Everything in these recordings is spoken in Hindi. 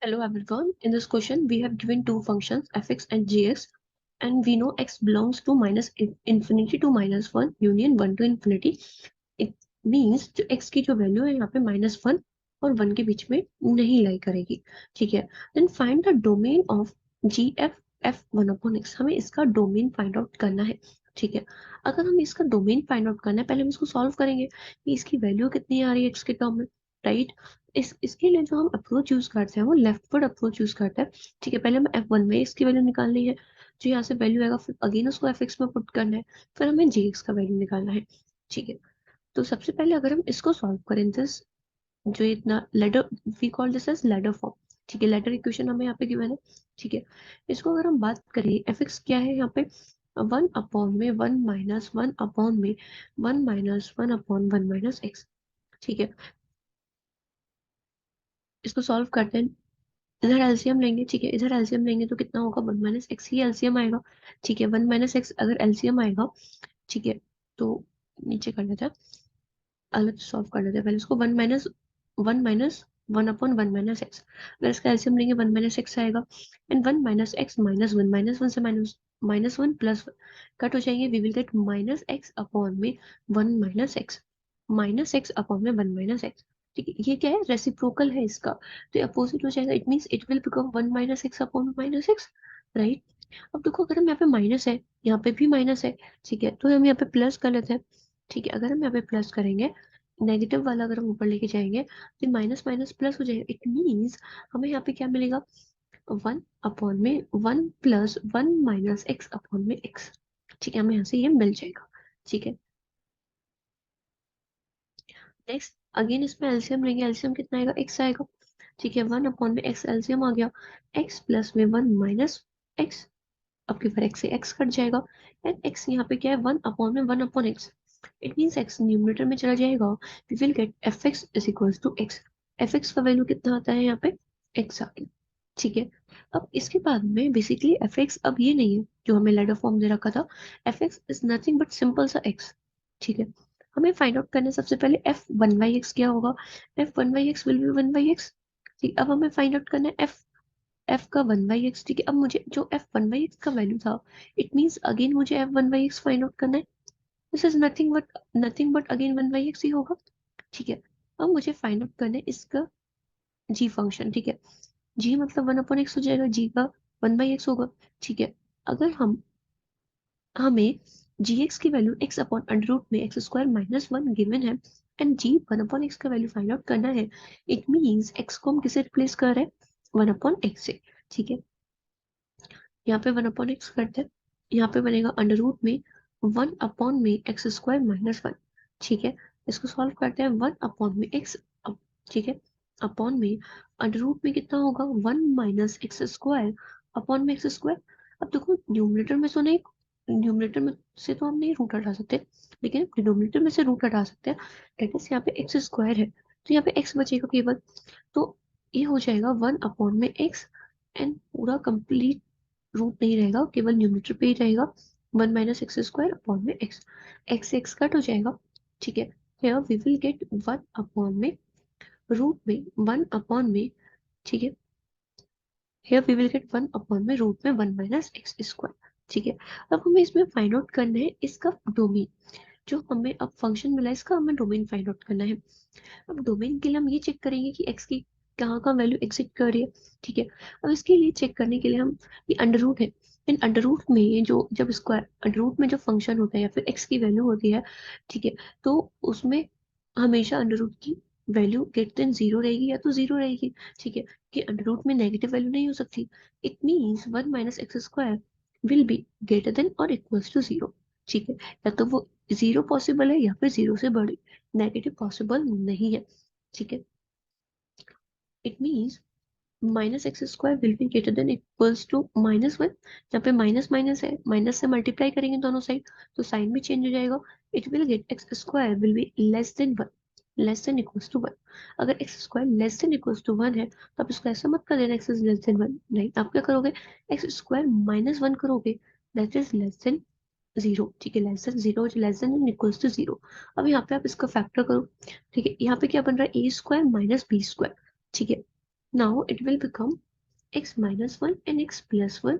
Hello everyone. In this question, we have given two functions fx and gx, and we know x belongs to minus infinity to minus one union one to infinity. It means जो x की जो वैल्यू है यहाँ पे माइनस वन और वन के बीच में नहीं लाई करेगी. ठीक है. Then find the domain of gf f one upon x. हमें इसका डोमेन फाइंड आउट करना है. ठीक है. अगर हम इसका डोमेन फाइंड आउट करना है, पहले हम इसको सॉल्व करेंगे कि इसकी वैल्यू कितनी आ रही है x के टर्म में. राइट. इसके लिए जो हम अप्रोच यूज करते हैं वो लेफ्टवर्ड अप्रोच यूज करते हैं. ठीक है. पहले हमें f1 में इसकी वैल्यू निकालनी है. जो यहाँ से वैल्यू आएगा फिर अगेन उसको fx में पुट करना है. फिर हमें gx का वैल्यू निकालना है. ठीक है. तो सबसे पहले अगर हम इसको सॉल्व करें, दिस जो इतना ladder we call this as ladder form. ठीक है. लेडर इक्वेशन हमें यहाँ पे गिवन है. ठीक है. इसको अगर हम बात करें, fx क्या है यहाँ पे, वन अपॉन में वन माइनस वन अपॉन में one minus one upon one minus x. ठीक है. इसको सॉल्व करते हैं. इधर एलसीएम लेंगे. ठीक है. इधर एलसीएम लेंगे तो कितना होगा, वन माइनस एक्स ही एलसीएम आएगा. ठीक है. वन माइनस एक्स अगर एलसीएम आएगा, ठीक है, तो नीचे कर लेते हैं, अलग सॉल्व कर लेते हैं. पहले इसको one minus one upon one minus x. अगर इसका एलसीएम लेंगे वन माइनस एक्स आएगा. एंड वन माइनस वन से minus one plus one cut हो जाएंगे. We will get minus x upon में one minus x. Minus x upon में वन माइनस एक्स. ठीक है. ये क्या है, रेसिप्रोकल है इसका, तो अपोजिट हो जाएगा. It means it will become one minus x upon minus x. Right. अब देखो, अगर हम यहाँ पे माइनस है, यहाँ पे भी माइनस है. ठीक है. तो हम यहाँ पे प्लस कर लेते हैं. ठीक है. अगर हम यहाँ पे प्लस करेंगे, नेगेटिव वाला अगर हम ऊपर लेके जाएंगे तो माइनस माइनस प्लस हो जाएगा. इट मींस हमें यहाँ पे क्या मिलेगा, वन अपॉन में one plus one minus x upon में एक्स. ठीक है. हमें यहाँ से ये मिल जाएगा. ठीक है. नेक्स्ट अगेन इसमें एलसीएम लेंगे. एलसीएम कितना आएगा, एक्स आएगा. ठीक है. वन अपॉन में एक्स एलसीएम आ गया. एक्स प्लस में वन माइनस एक्स. अब की बार एक्स से एक्स कट जाएगा. एंड एक्स यहाँ पे क्या है, वन अपॉन में one upon X. It means X numerator में चला जाएगा. We will get F X is equals to X. F X का वैल्यू कितना आता है यहाँ पे, एक्स आ गया. ठीक है. अब इसके बाद में बेसिकली एफ एक्स अब ये नहीं है जो हमें लेडर फॉर्म दे रखा था. F X is nothing but simple सा एक्स. ठीक है. हमें फाइंड आउट करना है सबसे पहले एफ वन बाई एक्स क्या होगा. F one by x will be one by x. ठीक. अब हमें फाइंड आउट करना है एफ एफ का वन बाई एक्स. ठीक है. अब मुझे जो एफ वन बाई एक्स का वैल्यू था, इट मीन्स अगेन मुझे f one by x find out करना है. This is nothing but again one by x ही होगा. ठीक है. अब मुझे फाइंड आउट करना है इसका जी फंक्शन. ठीक है. जी मतलब वन अपॉन एक्स हो जाएगा, जी का वन बाई एक्स होगा. ठीक है. अगर हमें जी एक्स की value x upon under root में x square minus one given है, and g one upon x का वैल्यू फाइंड आउट करना है. इट मीन्स एक्स को हम किसे रिप्लेस कर रहे हैं, वन अपॉन एक्स से. ठीक है. यहाँ पे वन अपॉन एक्स करते हैं. यहाँ पे बनेगा अंडर रूट में वन अपॉन में एक्स स्क्वायर माइनस वन. ठीक है. इसको सॉल्व करते हैं. वन अपॉन में एक्स. ठीक है. अपॉन में अंडर रूट में कितना होगा, one minus x square upon में एक्स स्क्वायर. अब देखो, न्यूमरेटर में तो नहीं, न्यूमरेटर में से तो हम नहीं रूट हटा सकते, लेकिन डिनोमिनेटर में से रूट हटा सकते हैं. दैट इज यहाँ पे एक्स स्क्वायर है तो यहाँ पे एक्स बचेगा केवल. तो ये हो जाएगा वन अपॉन में एक्स. एंड पूरा कंप्लीट रूट नहीं रहेगा, केवल न्यूमरेटर पे ही रहेगा. One minus x square upon में एक्स. एक्स एक्स कट हो जाएगा. ठीक है. Here we will get one upon में रूट में वन अपॉन में. ठीक है. Here we will get one upon में रूट में वन माइनस एक्स स्क्वायर. ठीक है. अब हमें इसमें फाइंड आउट करना है इसका डोमेन. जो हमें अब फंक्शन मिला है इसका हमें डोमेन फाइंड आउट करना है. अब डोमेन के लिए हम ये चेक करेंगे कि एक्स की कहाँ का वैल्यू एग्जिस्ट कर रही है. ठीक है. अब इसके लिए चेक करने के लिए हम, ये अंडर रूट है, इन अंडर रूट में जो जब स्क्वायर अंडर रूट में जो फंक्शन होता है या फिर एक्स की वैल्यू होती है, ठीक है, तो उसमें हमेशा अंडर रूट की वैल्यू ग्रेटर देन जीरो रहेगी या तो जीरो रहेगी. ठीक है. कि अंडर रूट में नेगेटिव वैल्यू नहीं हो सकती. It means one minus x square will be greater then और इक्वल्स टू जीरो. ठीक है. या तो वो जीरो पॉसिबल है या फिर जीरो से बड़ी, नेगेटिव पॉसिबल नहीं है. ठीक है. It means minus x square will be greater than equals to minus one. यहाँ पे माइनस माइनस है, माइनस से मल्टीप्लाई करेंगे दोनों साइड तो साइन भी चेंज हो जाएगा. It will get x square will be less than one, less than equals to one. अगर x square less than equals to one है तो आप इसको ऐसा मत कर देना x is less than one. नहीं, आप क्या करोगे, एक्स स्क्वायर माइनस वन करोगे, that is less than zero. ठीक है. Less than zero, less than equals to zero. अब यहाँ पे आप इसका फैक्टर करो. ठीक है. यहाँ पे क्या बन रहा है, A square minus B square. ठीक है. Now it will become x -1 and x +1,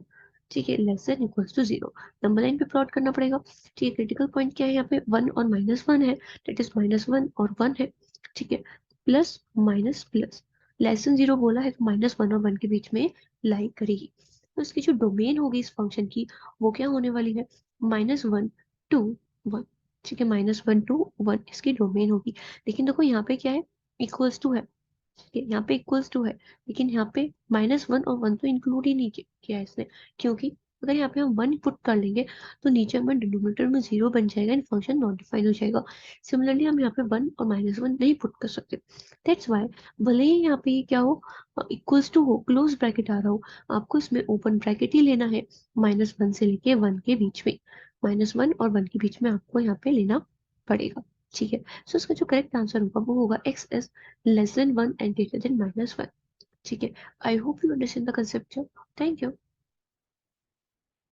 ठीक है, less than equals to 0। Number line पे प्लॉट करना पड़ेगा। ठीक है, क्रिटिकल पॉइंट क्या है यहाँ पे, 1 और -1 है, दैट इज -1 और 1 है। ठीक है, plus minus plus, less than 0 बोला है तो -1 और 1 के बीच में लाई करेगी। तो इसकी जो डोमेन होगी इस फंक्शन की वो क्या होने वाली है, -1 टू 1। ठीक है, -1 टू 1 इसकी डोमेन होगी। लेकिन देखो यहाँ पे क्या है, इक्वल्स टू है। ठीक है, यहाँ पे इक्वल्स टू है, लेकिन यहाँ पे -1 और 1 तो इंक्लूड ही नहीं किया है इसने, क्योंकि अगर यहाँ पे हम 1 पुट कर लेंगे तो नीचे हमें डिनोमिनेटर में 0 बन जाएगा एंड फंक्शन नॉट डिफाइन हो जाएगा। सिमिलरली हम यहाँ पे 1 और -1 नहीं पुट कर सकते। दैट्स वाई भले ही यहाँ पे क्या हो, इक्वल्स टू हो, क्लोज ब्रैकेट आ रहा हो, आपको इसमें ओपन ब्रैकेट ही लेना है। -1 से लेके 1 के बीच में, -1 और 1 के बीच में आपको यहाँ पे लेना पड़ेगा। ठीक है, सो इसका जो करेक्ट आंसर होगा वो होगा x is less than 1 and greater than -1। ठीक है, I hope you understand the concept. Thank you.